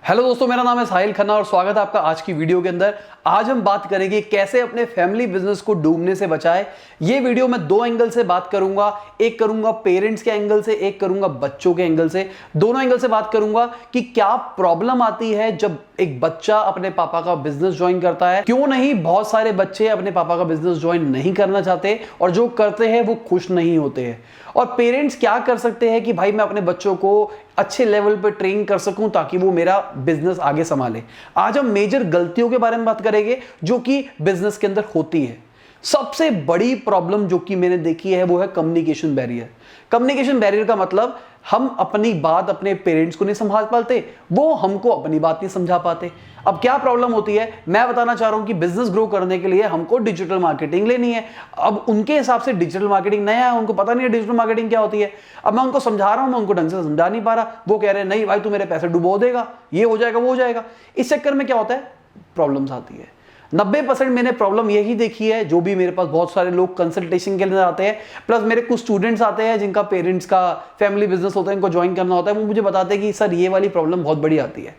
Hello दोस्तों, मेरा नाम है साहिल खन्ना और स्वागत है आपका आज की वीडियो के अंदर। आज हम बात करेंगे कैसे अपने फैमिली बिजनेस को डूबने से बचाए। ये वीडियो मैं दो एंगल से बात करूंगा, एक करूंगा पेरेंट्स के एंगल से, एक करूंगा बच्चों के एंगल से। दोनों एंगल से बात करूंगा कि क्या प्रॉब्लम आती है जब एक बच्चा अपने पापा का बिजनेस ज्वाइन करता है, क्यों नहीं बहुत सारे बच्चे अपने पापा का बिजनेस ज्वाइन नहीं करना चाहते और जो करते हैं वो खुश नहीं होते हैं, और पेरेंट्स क्या कर सकते हैं कि भाई मैं अपने बच्चों को अच्छे लेवल पर ट्रेन कर सकूं ताकि वो मेरा बिजनेस आगे संभाले। आज हम मेजर गलतियों के बारे में बात करेंगे जो कि बिजनेस के अंदर होती है। सबसे बड़ी प्रॉब्लम जो कि मैंने देखी है वो है कम्युनिकेशन बैरियर। कम्युनिकेशन बैरियर का मतलब हम अपनी बात अपने पेरेंट्स को नहीं समझा पाते, वो हमको अपनी बात नहीं समझा पाते। अब क्या प्रॉब्लम होती है, मैं बताना चाह रहा हूं कि बिजनेस ग्रो करने के लिए हमको डिजिटल मार्केटिंग लेनी है। अब उनके हिसाब से डिजिटल मार्केटिंग नया है, उनको पता नहीं है डिजिटल मार्केटिंग क्या होती है। अब मैं उनको समझा रहा हूं, मैं उनको ढंग से समझा नहीं पा रहा, वो कह रहे हैं नहीं भाई तू मेरे पैसे डुबो देगा, ये हो जाएगा वो हो जाएगा। इस चक्कर में क्या होता है, प्रॉब्लम्स आती है। 90% मैंने प्रॉब्लम यही देखी है। जो भी मेरे पास बहुत सारे लोग कंसल्टेशन के लिए आते हैं, प्लस मेरे कुछ स्टूडेंट्स आते हैं जिनका पेरेंट्स का फैमिली बिजनेस होता है, इनको ज्वाइन करना होता है, वो मुझे बताते हैं कि सर ये वाली प्रॉब्लम बहुत बड़ी आती है।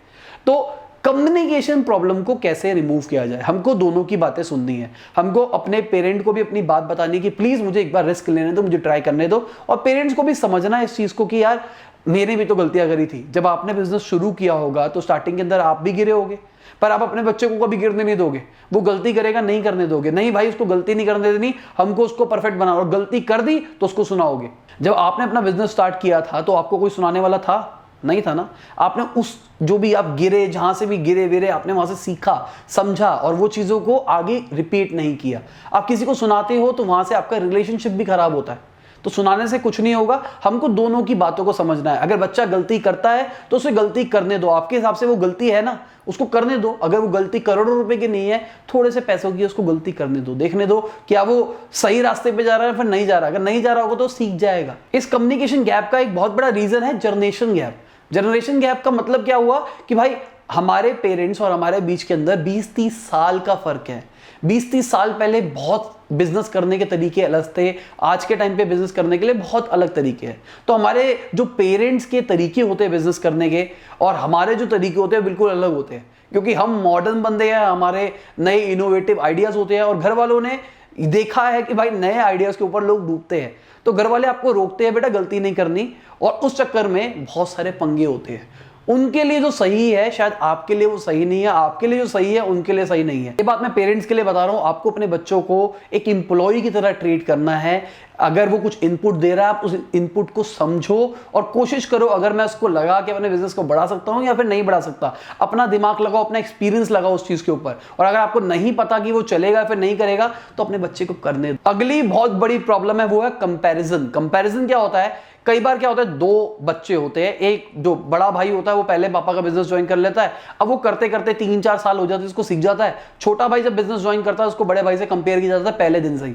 तो कम्युनिकेशन प्रॉब्लम को कैसे रिमूव किया जाए, हमको दोनों की बातें सुननी है। हमको अपने पेरेंट को भी अपनी बात बतानी कि प्लीज मुझे एक बार रिस्क लेने दो, मुझे ट्राई करने दो, और पेरेंट्स को भी समझना है इस चीज को कि यार मैंने भी तो गलतियां करी थी। जब आपने बिजनेस शुरू किया होगा तो स्टार्टिंग के अंदर आप भी गिरे होगे, पर आप अपने बच्चे को कभी गिरने नहीं दोगे। वो गलती करेगा, नहीं करने दोगे, नहीं भाई उसको गलती नहीं करने देनी, हमको उसको परफेक्ट बनाओ, और गलती कर दी तो उसको सुनाओगे। जब आपने अपना बिजनेस स्टार्ट किया था तो आपको कोई सुनाने वाला था नहीं था ना। आपने उस जो भी आप गिरे, जहां से भी गिरे वीरे, आपने वहां से सीखा, समझा, और वो चीजों को आगे रिपीट नहीं किया। आप किसी को सुनाते हो तो वहां से आपका रिलेशनशिप भी खराब होता है। तो सुनाने से कुछ नहीं होगा, हमको दोनों की बातों को समझना है। अगर बच्चा गलती करता है तो उसे गलती करने दो, आपके हिसाब से वो गलती है ना, उसको करने दो। अगर वो गलती करोड़ों रुपए की नहीं है, थोड़े से पैसों की, उसको गलती करने दो, देखने दो क्या वो सही रास्ते पे जा रहा है फिर नहीं जा रहा। अगर नहीं जा रहा होगा तो सीख जाएगा। इस कम्युनिकेशन गैप का एक बहुत बड़ा रीजन है जनरेशन गैप। जनरेशन गैप का मतलब क्या हुआ कि भाई हमारे पेरेंट्स और हमारे बीच के अंदर 20-30 साल का फर्क है। 20-30 साल पहले बहुत बिजनेस करने के तरीके अलग थे, आज के टाइम पे बिजनेस करने के लिए बहुत अलग तरीके हैं। तो हमारे जो पेरेंट्स के तरीके होते हैं बिजनेस करने के और हमारे जो तरीके होते हैं बिल्कुल अलग होते हैं, क्योंकि हम मॉडर्न बंदे हैं, हमारे नए इनोवेटिव आइडियाज होते हैं, और घर वालों ने देखा है कि भाई नए आइडियाज के ऊपर लोग डूबते हैं, तो घर वाले आपको रोकते हैं बेटा गलती नहीं करनी, और उस चक्कर में बहुत सारे पंगे होते हैं। उनके लिए जो सही है शायद आपके लिए वो सही नहीं है, आपके लिए जो सही है उनके लिए सही नहीं है। ये बात मैं पेरेंट्स के लिए बता रहा हूं। आपको अपने बच्चों को एक एम्प्लॉय की तरह ट्रीट करना है। अगर वो कुछ इनपुट दे रहा है, आप उस इनपुट को समझो और कोशिश करो अगर मैं उसको लगा के अपने बिजनेस को बढ़ा सकता हूं या फिर नहीं बढ़ा सकता। अपना दिमाग लगाओ, अपना एक्सपीरियंस लगाओ उस चीज के ऊपर, और अगर आपको नहीं पता कि वो चलेगा फिर नहीं करेगा तो अपने बच्चे को करने दो। अगली बहुत बड़ी प्रॉब्लम है वो है कंपैरिजन। कंपैरिजन क्या होता है, कई बार क्या होता है, दो बच्चे होते हैं, एक जो बड़ा भाई होता है वो पहले पापा का बिजनेस ज्वाइन कर लेता है, अब वो करते करते 3-4 साल हो जाते हैं, उसको सीख जाता है। छोटा भाई जब बिजनेस ज्वाइन करता है उसको बड़े भाई से कंपेयर किया जाता है पहले दिन से ही,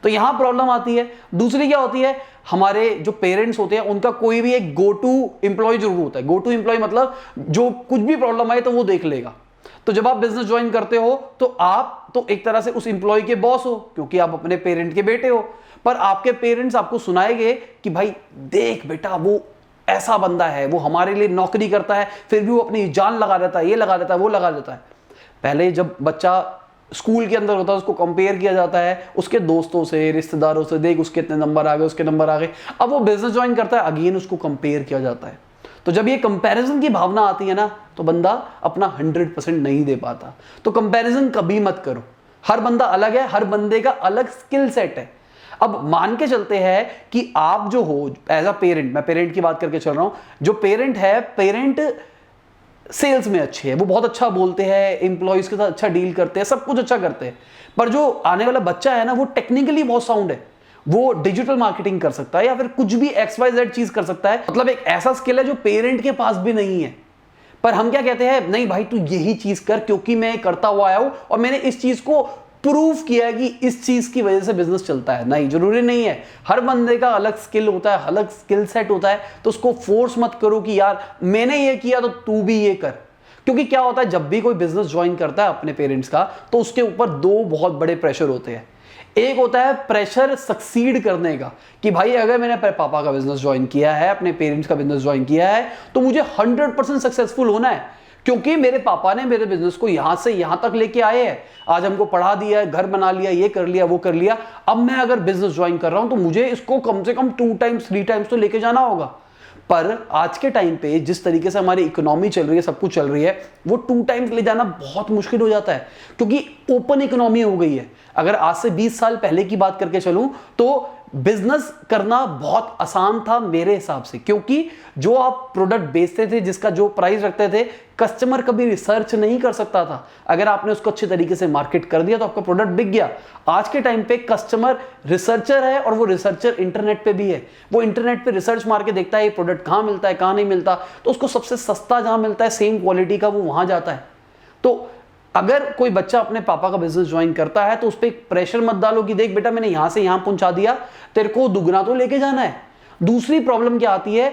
तो यहां प्रॉब्लम आती है। दूसरी क्या होती है, हमारे जो पेरेंट्स होते हैं उनका कोई भी एक गो टू एम्प्लॉय जरूर होता है। गो टू एम्प्लॉय मतलब जो कुछ भी प्रॉब्लम आए तो वो देख लेगा। तो जब आप बिजनेस ज्वाइन करते हो तो आप तो एक तरह से उस एम्प्लॉय के बॉस हो, क्योंकि आप अपने पेरेंट के बेटे हो, पर आपके पेरेंट्स आपको सुनाएंगे कि भाई देख बेटा वो ऐसा बंदा है, वो हमारे लिए नौकरी करता है, फिर भी वो अपनी जान लगा देता है, ये लगा देता है, वो लगा देता है। पहले जब बच्चा स्कूल के अंदर होता है उसको कंपेयर किया जाता है उसके दोस्तों से, रिश्तेदारों से, देख उसके इतने नंबर आ गए, उसके नंबर आ गए। अब वो बिजनेस ज्वाइन करता है, अगेन उसको कंपेयर किया जाता है। तो जब ये कंपैरिजन की भावना आती है ना तो बंदा अपना 100% नहीं दे पाता। तो कंपैरिजन कभी मत करो। हर बंदा अलग है, हर बंदे का अलग स्किल सेट है। अब मान के चलते हैं कि आप जो हो एज अ पेरेंट, मैं पेरेंट की बात करके चल रहा हूं, जो पेरेंट है, पेरेंट सेल्स में अच्छे हैं, वो बहुत अच्छा बोलते हैं, एम्प्लॉयज के साथ अच्छा डील करते हैं, सब कुछ अच्छा करते हैं, पर जो आने वाला बच्चा है ना वो टेक्निकली बहुत साउंड है, वो डिजिटल मार्केटिंग कर सकता है या फिर कुछ भी XYZ चीज कर सकता है। मतलब एक ऐसा स्किल है जो पेरेंट के पास भी नहीं है, पर हम क्या कहते हैं, नहीं भाई तू यही चीज कर क्योंकि मैं करता हुआ आया हूं और मैंने इस चीज को प्रूव किया है कि इस चीज की वजह से बिजनेस चलता है। नहीं, जरूरी नहीं है। हर बंदे का अलग स्किल होता है, अलग स्किल सेट होता है, तो उसको फोर्स मत करो कि यार मैंने ये किया तो तू भी ये कर। क्योंकि क्या होता है, जब भी कोई बिजनेस ज्वाइन करता है अपने पेरेंट्स का तो उसके ऊपर दो बहुत बड़े प्रेशर होते हैं। एक होता है प्रेशर सक्सीड करने का कि भाई अगर मैंने पापा का बिजनेस ज्वाइन किया है, अपने पेरेंट्स का बिजनेस ज्वाइन किया है, तो मुझे 100% सक्सेसफुल होना है, क्योंकि मेरे पापा ने मेरे बिजनेस को यहां से यहां तक लेके आए हैं, आज हमको पढ़ा दिया है, घर बना लिया, ये कर लिया, वो कर लिया। अब मैं अगर बिजनेस ज्वाइन कर रहा हूं तो मुझे इसको कम से कम 2 टाइम्स 3 टाइम्स तो लेके जाना होगा। पर आज के टाइम पे जिस तरीके से हमारी इकोनॉमी चल रही है, सब कुछ चल रही है, वो 2 टाइम्स ले जाना बहुत मुश्किल हो जाता है, क्योंकि ओपन इकोनॉमी हो गई है। अगर आज से 20 साल पहले की बात करके चलूं तो बिजनेस करना बहुत आसान था मेरे हिसाब से, क्योंकि जो आप प्रोडक्ट बेचते थे, जिसका जो प्राइस रखते थे, कस्टमर कभी रिसर्च नहीं कर सकता था। अगर आपने उसको अच्छे तरीके से मार्केट कर दिया तो आपका प्रोडक्ट बिक गया। आज के टाइम पे कस्टमर रिसर्चर है, और वो रिसर्चर इंटरनेट पे भी है। वो इंटरनेट पे रिसर्च मार के देखता है ये प्रोडक्ट कहां मिलता है, कहां नहीं मिलता, तो उसको सबसे सस्ता जहां मिलता है सेम क्वालिटी का, वो वहां जाता है। तो अगर कोई बच्चा अपने पापा का बिजनेस ज्वाइन करता है तो उस पर प्रेशर मत डालो कि देख बेटा मैंने यहां से यहां पहुंचा दिया, तेरे को दुगना तो लेके जाना है। दूसरी प्रॉब्लम क्या आती है,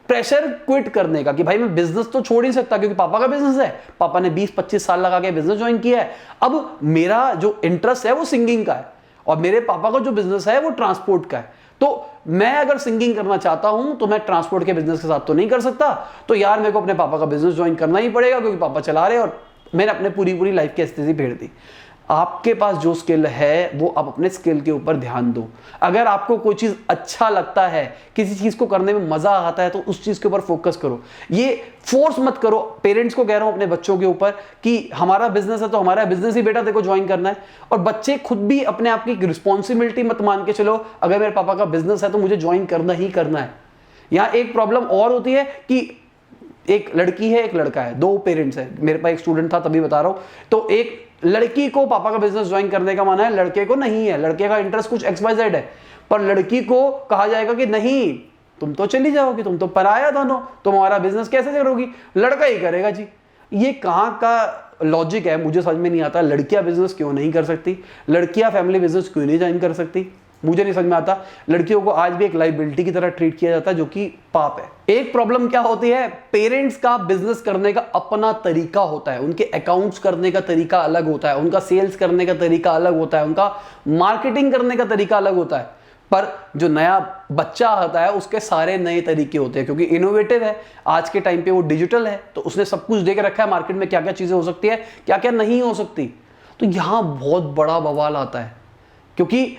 प्रेशर क्विट करने का, कि भाई मैं बिजनेस तो छोड़ ही सकता क्योंकि पापा का बिजनेस है, पापा ने 20-25 साल लगा के बिजनेस ज्वाइन किया है। अब मेरा जो इंटरेस्ट है वो सिंगिंग का है, और मेरे पापा का जो बिजनेस है वो ट्रांसपोर्ट का है। तो मैं अगर सिंगिंग करना चाहता हूं तो मैं ट्रांसपोर्ट के बिजनेस के साथ तो नहीं कर सकता, तो यार मेरे को अपने पापा का बिजनेस ज्वाइन करना ही पड़ेगा, क्योंकि पापा चला रहे और मैंने अपने पूरी लाइफ की स्थिति फेर दी। आपके पास जो स्किल है वो आप अपने स्किल के ऊपर ध्यान दो। अगर आपको कोई चीज अच्छा लगता है, किसी चीज को करने में मजा आता है, तो उस चीज के ऊपर फोकस करो। ये फोर्स मत करो। पेरेंट्स को कह रहा हूं अपने बच्चों के ऊपर कि हमारा बिजनेस है तो हमारा बिजनेस ही बेटा देखो ज्वाइन करना है, और बच्चे खुद भी अपने आप की रिस्पॉन्सिबिलिटी मत मान के चलो अगर मेरे पापा का बिजनेस है तो मुझे ज्वाइन करना ही करना है। यहां एक प्रॉब्लम और होती है कि एक लड़की है एक लड़का है, 2 पेरेंट्स हैं। मेरे पास एक स्टूडेंट था तभी बता रहा हूं। तो एक लड़की को पापा का बिजनेस ज्वाइन करने का माना है, लड़के को नहीं है। लड़के का इंटरेस्ट कुछ XYZ है, पर लड़की को कहा जाएगा कि नहीं तुम तो चली जाओगी, तुम तो पराया दोनों, तुम हमारा बिजनेस कैसे करोगी, लड़का ही करेगा जी। ये कहां का लॉजिक है, मुझे समझ में नहीं आता। लड़कियां बिजनेस क्यों नहीं कर सकती, लड़कियां फैमिली बिजनेस क्यों नहीं ज्वाइन कर सकती, मुझे नहीं समझ में आता। लड़कियों को आज भी एक लायबिलिटी की तरह ट्रीट किया जाता है, जो कि पाप है। एक प्रॉब्लम क्या होती है, पेरेंट्स का बिजनेस करने का अपना तरीका होता है, उनके अकाउंट्स करने का तरीका अलग होता है, उनका सेल्स करने का तरीका अलग होता है, उनका मार्केटिंग करने का तरीका अलग होता है। पर जो नया बच्चा आता है उसके सारे नए तरीके होते हैं, क्योंकि इनोवेटिव है। आज के टाइम पे वो डिजिटल है, तो उसने सब कुछ देख रखा है मार्केट में, क्या क्या चीजें हो सकती है, क्या क्या नहीं हो सकती। तो यहां बहुत बड़ा बवाल आता है, क्योंकि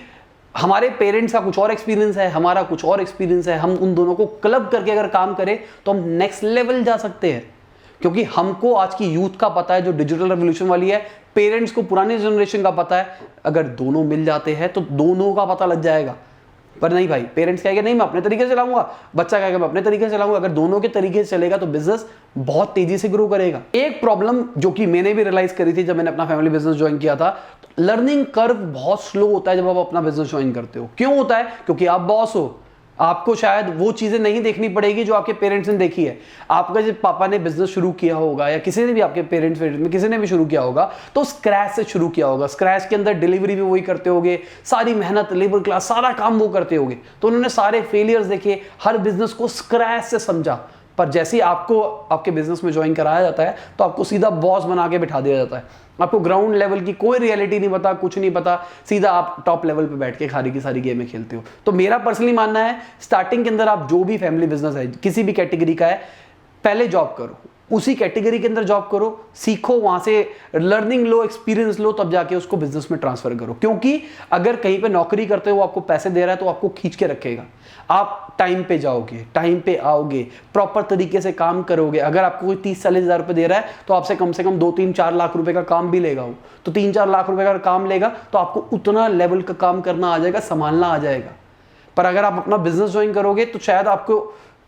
हमारे पेरेंट्स का कुछ और एक्सपीरियंस है, हमारा कुछ और एक्सपीरियंस है। हम उन दोनों को क्लब करके अगर काम करें तो हम नेक्स्ट लेवल जा सकते हैं, क्योंकि हमको आज की यूथ का पता है जो डिजिटल रेवोल्यूशन वाली है, पेरेंट्स को पुरानी जनरेशन का पता है। अगर दोनों मिल जाते हैं तो दोनों का पता लग जाएगा। पर नहीं भाई, पेरेंट्स कहेंगे नहीं मैं अपने तरीके से चलाऊंगा, बच्चा कहेगा मैं अपने तरीके से चलाऊंगा। अगर दोनों के तरीके से चलेगा तो बिजनेस बहुत तेजी से ग्रो करेगा। एक प्रॉब्लम जो कि मैंने भी रियलाइज करी थी जब मैंने अपना फैमिली बिजनेस ज्वाइन किया था, लर्निंग कर्व बहुत स्लो होता है जब आप अपना बिजनेस ज्वाइन करते हो। क्यों होता है, क्योंकि आप बॉस हो, आपको शायद वो चीजें नहीं देखनी पड़ेगी जो आपके पेरेंट्स ने देखी है। आपका जब पापा ने बिजनेस शुरू किया होगा, या किसी ने भी आपके पेरेंट्स में किसी ने भी शुरू किया होगा, तो स्क्रैच से शुरू किया होगा। स्क्रैच के अंदर डिलीवरी भी वही करते होगे, सारी मेहनत, लेबर क्लास, सारा काम वो करते होगे। तो उन्होंने सारे फेलियर्स देखे, हर बिजनेस को स्क्रैच से समझा। पर जैसे ही आपको आपके बिजनेस में ज्वाइन कराया जाता है तो आपको सीधा बॉस बना के बिठा दिया जाता है। आपको ग्राउंड लेवल की कोई रियलिटी नहीं पता, कुछ नहीं पता, सीधा आप टॉप लेवल पे बैठ के सारी की सारी गेमें खेलते हो। तो मेरा पर्सनली मानना है, स्टार्टिंग के अंदर आप जो भी फैमिली बिजनेस है, किसी भी कैटेगरी का है, पहले जॉब करो, उसी कैटेगरी के अंदर जॉब करो, सीखो, वहां से लर्निंग लो, एक्सपीरियंस लो, तब जाके उसको बिजनेस में ट्रांसफर करो। क्योंकि अगर कहीं पे नौकरी करते हो, आपको पैसे दे रहा है, तो आपको खींच के रखेगा। आप टाइम पे जाओगे, टाइम पे आओगे, प्रॉपर तरीके से काम करोगे। अगर आपको कोई 30-40 हज़ार रुपये दे रहा है तो आपसे कम से कम 2-3-4 लाख रुपए का काम भी लेगा वो। तो 3-4 लाख रुपए का काम लेगा तो आपको उतना लेवल का काम करना आ जाएगा, संभालना आ जाएगा। पर अगर आप अपना बिजनेस ज्वाइन करोगे तो शायद आपको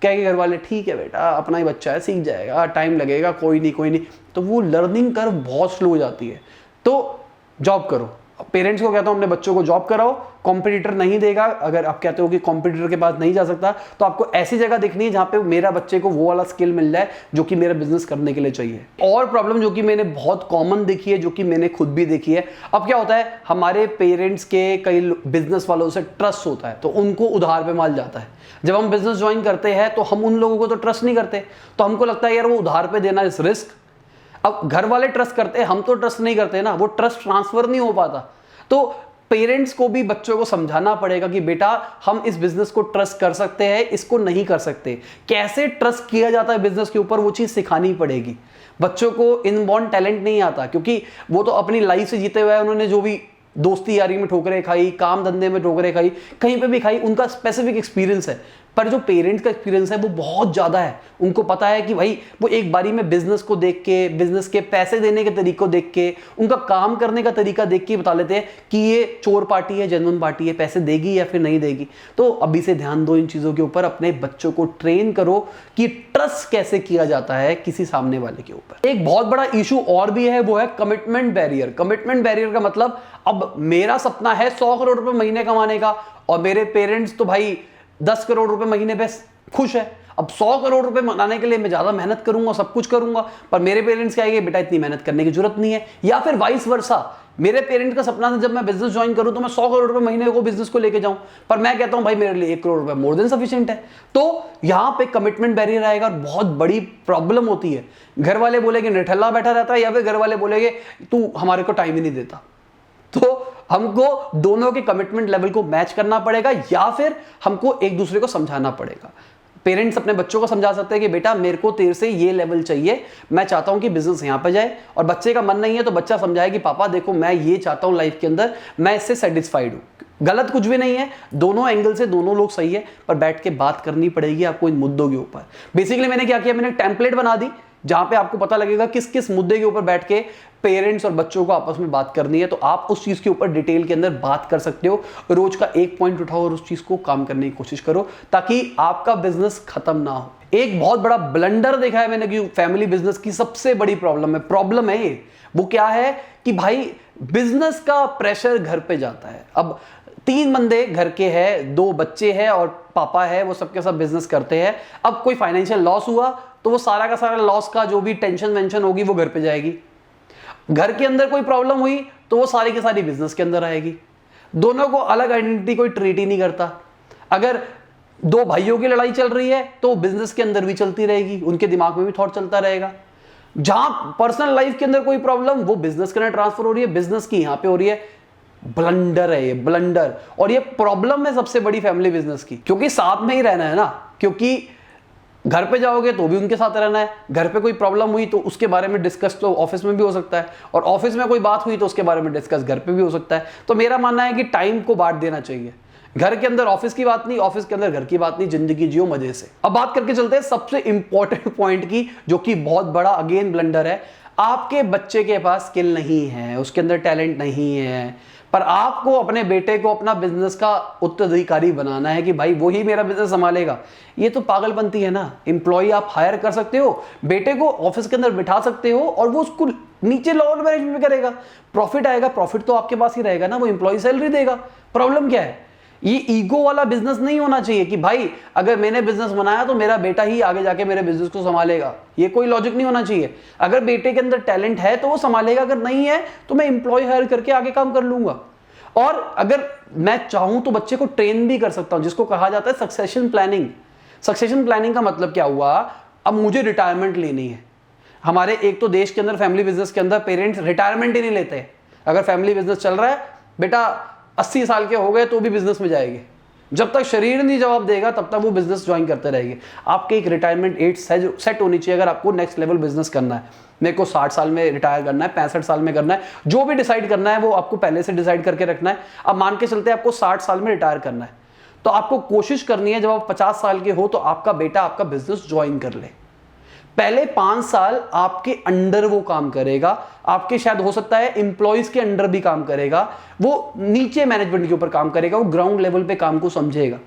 कहेंगे घर वाले ठीक है बेटा अपना ही बच्चा है, सीख जाएगा, टाइम लगेगा, कोई नहीं, तो वो लर्निंग कर्व बहुत स्लो हो जाती है। तो जॉब करो। पेरेंट्स को कहता हूं अपने बच्चों को जॉब कराओ, कॉम्पिटिटर नहीं देगा। अगर आप कहते हो कि कॉम्पिटिटर के पास नहीं जा सकता, तो आपको ऐसी जगह देखनी है जहां पे मेरा बच्चे को वो वाला स्किल मिल जाए जो कि मेरा बिजनेस करने के लिए चाहिए। और प्रॉब्लम जो कि मैंने बहुत कॉमन देखी है, जो कि मैंने खुद भी देखी है, अब क्या होता है, हमारे पेरेंट्स के कई बिजनेस वालों से ट्रस्ट होता है तो उनको उधार पे माल जाता है। जब हम बिजनेस ज्वाइन करते हैं तो हम उन लोगों को तो ट्रस्ट नहीं करते, तो हमको लगता है यार वो उधार पे देना इस रिस्क। अब घर वाले ट्रस्ट करते हैं, हम तो ट्रस्ट नहीं करते ना, वो ट्रस्ट ट्रांसफर नहीं हो पाता। तो पेरेंट्स को भी बच्चों को समझाना पड़ेगा कि बेटा हम इस बिजनेस को ट्रस्ट कर सकते हैं, इसको नहीं कर सकते। कैसे ट्रस्ट किया जाता है बिजनेस के ऊपर, वो चीज सिखानी पड़ेगी। बच्चों को इनबॉर्न टैलेंट नहीं आता, क्योंकि वो तो अपनी लाइफ से जीते हुए हैं, उन्होंने जो भी दोस्ती यारी में ठोकरें खाई, काम धंधे में ठोकरें खाई, कहीं पे भी खाई, उनका स्पेसिफिक एक्सपीरियंस है। पर जो पेरेंट्स का एक्सपीरियंस है वो बहुत ज़्यादा है। उनको पता है कि भाई वो एक बारी में बिजनेस को देख के, बिजनेस के पैसे देने के तरीके को देख के, उनका काम करने का तरीका देख के बता लेते हैं कि ये चोर पार्टी है, जेन्युइन पार्टी है, पैसे देगी या फिर नहीं देगी। तो अभी से ध्यान दो इन चीज़ों के ऊपर, अपने बच्चों को ट्रेन करो कि ट्रस्ट कैसे किया जाता है किसी सामने वाले के ऊपर। एक बहुत बड़ा इशू और भी है, वो है कमिटमेंट बैरियर। कमिटमेंट बैरियर का मतलब, अब मेरा सपना है 100 करोड़ रुपए महीने कमाने का, और मेरे पेरेंट्स तो भाई 10 करोड़ रुपए महीने पे खुश है। अब 100 करोड़ रुपए बनाने के लिए मैं ज्यादा मेहनत करूंगा, सब कुछ करूंगा, पर मेरे पेरेंट्स कहेंगे बेटा इतनी मेहनत करने की जरूरत नहीं है। या फिर वाइस वर्सा, मेरे पेरेंट का सपना था जब मैं बिजनेस ज्वाइन करूं तो मैं 100 करोड़ रुपए महीने को बिजनेस को लेके जाऊं, पर मैं कहता हूं भाई मेरे लिए 1 करोड़ रुपए मोर देन सफिशिएंट है। तो यहां पे कमिटमेंट बैरियर आएगा और बहुत बड़ी प्रॉब्लम होती है। घर वाले बोलेंगे निठल्ला बैठा रहता है, या फिर घर वाले बोलेंगे तू हमारे को टाइम ही नहीं देता। तो हमको दोनों के कमिटमेंट लेवल को मैच करना पड़ेगा, या फिर हमको एक दूसरे को समझाना पड़ेगा। पेरेंट्स अपने बच्चों को समझा सकते हैं कि बेटा मेरे को तेरे से ये लेवल चाहिए, मैं चाहता हूं कि बिजनेस यहां पे जाए, और बच्चे का मन नहीं है तो बच्चा समझाए कि पापा देखो मैं ये चाहता हूं लाइफ के अंदर, मैं इससे सेटिस्फाइड हूं। गलत कुछ भी नहीं है, दोनों एंगल से दोनों लोग सही है, पर बैठ के बात करनी पड़ेगी आपको इन मुद्दों के ऊपर। बेसिकली मैंने क्या किया, मैंने टेम्पलेट बना दी जहां पे आपको पता लगेगा किस किस मुद्दे के ऊपर बैठ के पेरेंट्स और बच्चों को आपस में बात करनी है। तो आप उस चीज के ऊपर डिटेल के अंदर बात कर सकते हो, रोज का एक पॉइंट उठाओ और उस चीज को काम करने की कोशिश करो, ताकि आपका बिजनेस खत्म ना हो। एक बहुत बड़ा ब्लंडर देखा है मैंने कि फैमिली बिजनेस की सबसे बड़ी प्रॉब्लम है ये। वो क्या है कि भाई बिजनेस का प्रेशर घर पे जाता है। अब 3 बंदे घर के हैं, 2 बच्चे हैं और पापा है, वो सबके सब बिजनेस करते हैं। अब कोई फाइनेंशियल लॉस हुआ तो वो सारा का सारा लॉस का जो भी टेंशन वेंशन होगी वो घर पे जाएगी। घर के अंदर कोई प्रॉब्लम हुई तो वो सारी की सारी बिजनेस के अंदर आएगी। दोनों को अलग आइडेंटिटी कोई ट्रीट ही नहीं करता। अगर 2 भाइयों की लड़ाई चल रही है तो बिजनेस के अंदर भी चलती रहेगी, उनके दिमाग में भी थॉट चलता रहेगा। जहां पर्सनल लाइफ के अंदर कोई प्रॉब्लम वो बिजनेस के अंदर ट्रांसफर हो रही है, बिजनेस की यहां पे हो रही है। ब्लंडर है ये, ब्लंडर। और ये प्रॉब्लम है सबसे बड़ी फैमिली बिजनेस की, क्योंकि साथ में ही रहना है ना। क्योंकि घर पे जाओगे तो भी उनके साथ रहना है, घर पे कोई प्रॉब्लम हुई तो उसके बारे में डिस्कस तो ऑफिस में भी हो सकता है, और ऑफिस में कोई बात हुई तो उसके बारे में डिस्कस घर पे भी हो सकता है। तो मेरा मानना है कि टाइम को बांट देना चाहिए। घर के अंदर ऑफिस की बात नहीं, ऑफिस के अंदर घर की बात नहीं, जिंदगी जियो मजे से। अब बात करके चलते हैं सबसे इंपॉर्टेंट पॉइंट की, जो कि बहुत बड़ा अगेन ब्लंडर है। आपके बच्चे के पास स्किल नहीं है, उसके अंदर टैलेंट नहीं है, पर आपको अपने बेटे को अपना बिजनेस का उत्तराधिकारी बनाना है कि भाई वही मेरा बिजनेस संभालेगा। ये तो पागलपंती है ना। एम्प्लॉय आप हायर कर सकते हो, बेटे को ऑफिस के अंदर बिठा सकते हो और वो उसको नीचे लोअर मैनेजमेंट में करेगा, प्रॉफिट आएगा, प्रॉफिट तो आपके पास ही रहेगा ना, वो एम्प्लॉय सैलरी देगा। प्रॉब्लम क्या है? ये ईगो वाला बिजनेस नहीं होना चाहिए कि भाई अगर मैंने बिजनेस बनाया तो मेरा बेटा ही आगे जाके मेरे बिजनेस को संभालेगा। ये कोई लॉजिक नहीं होना चाहिए। अगर बेटे के अंदर टैलेंट है तो वो संभालेगा, अगर नहीं है तो मैं एम्प्लॉय हायर करके आगे काम कर लूंगा। और अगर मैं चाहूं तो बच्चे को ट्रेन भी कर सकता हूं, जिसको कहा जाता है सक्सेशन प्लानिंग। सक्सेशन प्लानिंग का मतलब क्या हुआ? अब मुझे रिटायरमेंट लेनी है। हमारे एक तो देश के अंदर फैमिली बिजनेस के अंदर पेरेंट्स रिटायरमेंट ही नहीं लेते। अगर फैमिली बिजनेस चल रहा है, बेटा 80 साल के हो गए तो भी बिजनेस में जाएंगे, जब तक शरीर नहीं जवाब देगा तब तक वो बिजनेस ज्वाइन करते रहेंगे। आपके एक रिटायरमेंट एज सेट होनी चाहिए अगर आपको नेक्स्ट लेवल बिजनेस करना है। मेरे को 60 साल में रिटायर करना है, 65 साल में करना है, जो भी डिसाइड करना है वो आपको पहले से डिसाइड करके रखना है। अब मान के चलते हैं आपको 60 साल में रिटायर करना है, तो आपको कोशिश करनी है जब आप 50 साल के हो तो आपका बेटा आपका बिजनेस ज्वाइन कर ले। पहले 5 साल आपके अंडर वो काम करेगा, आपके शायद हो सकता है एम्प्लॉइज के अंडर भी काम करेगा, वो नीचे मैनेजमेंट के ऊपर काम करेगा, वो ग्राउंड लेवल पे काम को समझेगा।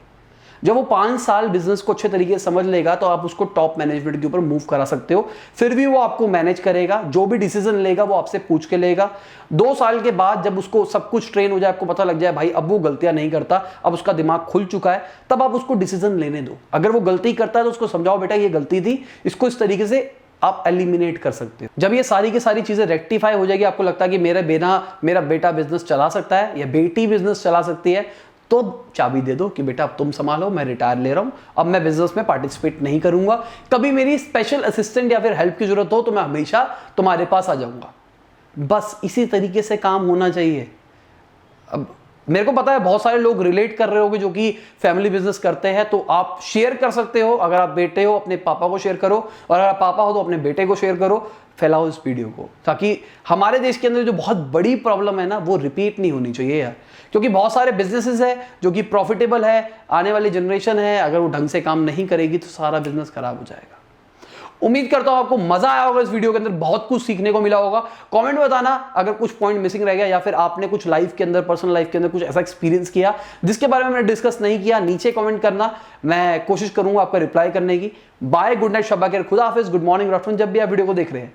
जब वो 5 साल बिजनेस को अच्छे तरीके से समझ लेगा तो आप उसको टॉप मैनेजमेंट के ऊपर मूव करा सकते हो। फिर भी वो आपको मैनेज करेगा, जो भी डिसीजन लेगा वो आपसे पूछ के लेगा। 2 साल के बाद जब उसको सब कुछ ट्रेन हो जाए, आपको पता लग जाए भाई अब वो गलतियां नहीं करता, अब उसका दिमाग खुल चुका है, तब आप उसको डिसीजन लेने दो। अगर वो गलती करता है तो उसको समझाओ बेटा ये गलती थी, इसको इस तरीके से आप एलिमिनेट कर सकते हो। जब ये सारी की सारी चीजें रेक्टिफाई हो जाएगी, आपको लगता है कि मेरा बेटा बिजनेस चला सकता है या बेटी बिजनेस चला सकती है, तो चाबी दे दो कि बेटा अब तुम संभालो, मैं रिटायर ले रहा हूं, अब मैं बिजनेस में पार्टिसिपेट नहीं करूंगा। कभी मेरी स्पेशल असिस्टेंट या फिर हेल्प की जरूरत हो तो मैं हमेशा तुम्हारे पास आ जाऊंगा। बस इसी तरीके से काम होना चाहिए। अब मेरे को पता है बहुत सारे लोग रिलेट कर रहे होगे जो कि फैमिली बिजनेस करते हैं, तो आप शेयर कर सकते हो। अगर आप बेटे हो अपने पापा को शेयर करो, और अगर आप पापा हो तो अपने बेटे को शेयर करो, फैलाओ इस वीडियो को, ताकि हमारे देश के अंदर जो बहुत बड़ी प्रॉब्लम है ना वो रिपीट नहीं होनी चाहिए यार। क्योंकि बहुत सारे बिजनेसेस है जो कि प्रॉफिटेबल है, आने वाली जनरेशन है, अगर वो ढंग से काम नहीं करेगी तो सारा बिजनेस खराब हो जाएगा। उम्मीद करता हूं आपको मजा आया होगा इस वीडियो के अंदर, बहुत कुछ सीखने को मिला होगा। कमेंट में बताना अगर कुछ पॉइंट मिसिंग रह गया, या फिर आपने कुछ लाइफ के अंदर, पर्सनल लाइफ के अंदर कुछ ऐसा एक्सपीरियंस किया जिसके बारे में मैंने डिस्कस नहीं किया। नीचे कमेंट करना, मैं कोशिश करूंगा आपका रिप्लाई करने की। बाय, गुड नाइट, शब्बा खैर, खुदा हाफिज, गुड मॉर्निंग, आफ्टरनून, जब भी आप वीडियो को देख रहे हैं।